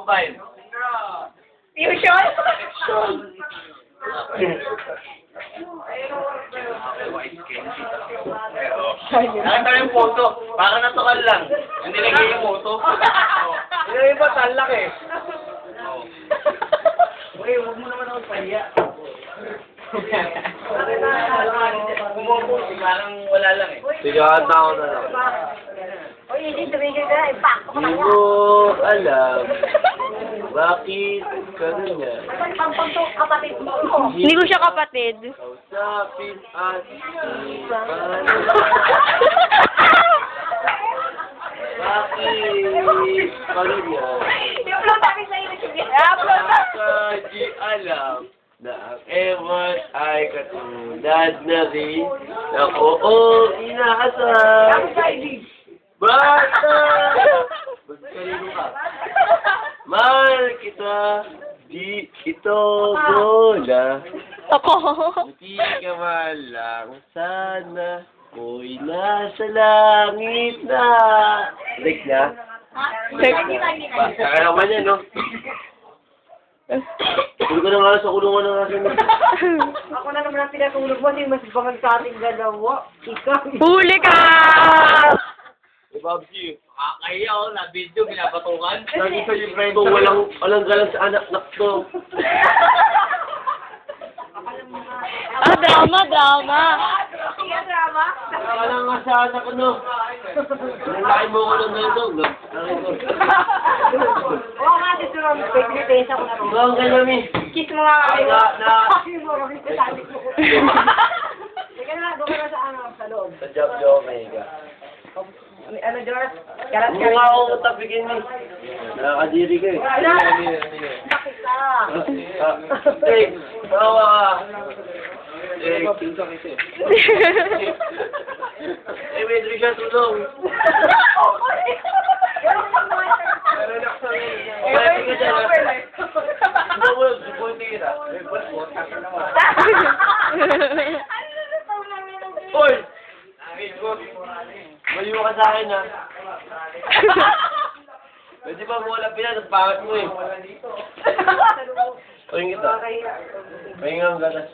combine? Fusion? Nakita yung photo. Parang natural lang. Hindi nilagay yung photo. Yung iba, talak eh. Okay, huwag mo naman ako pahiya. Kumupo, parang wala lang eh. Sige, handa ako na lang. Uy, hindi tumigil ka na. Impacto ko Hindi kaya. mo alam bakit ganyan. Kapatid mo. Hindi ko siya kapatid. Kausapin at isipan. Bakit ganyan? I-upload namin sa YouTube yan. I-upload na. Di alam na ang ewan ay katulad na rin ng oo inaasal. Bata! Magkalino ka. Mahal kita, di ito bola. Ako. Buti ka man lang, sana ko'y nasa langit na. Like na? Saka naman yan, no? Hindi ko na nga sa kulungan ng aking Ako na naman ang pinatulog mo. Hindi mas bangag sa ating dalawa. Ikaw. Huli ka! Eh, Babsi, Kaya ako na video, pinapatukan. lagi sa yung friend ko, walang galang sa anak to. Drama. Sige, drama. Walang nga sa anak ko, no? Nalaki mo ko ng ganito, no? Oo nga, dito lang. Pagkitesa ko na rin. Ang ganami. Kiss mo nga kami. Na- Mo, Rory, sabi ko. Sige na, doon ka na sa loob. Sa job yo, Omega. Ano, George? Karat Huwag mo nga ako tapigin eh. Nakakadiri ka eh. Bakit ka? Hey, tawa ka. Eh, may diri siya tulong. Pwede ka dyan, ha? Hindi mo, supunti kita. May passport. Hoy! Maliwa ka sa akin, ha? Pwede ba mo wala pila? Ang pangat mo eh. Pahingin kita. Pahingin ang gatas.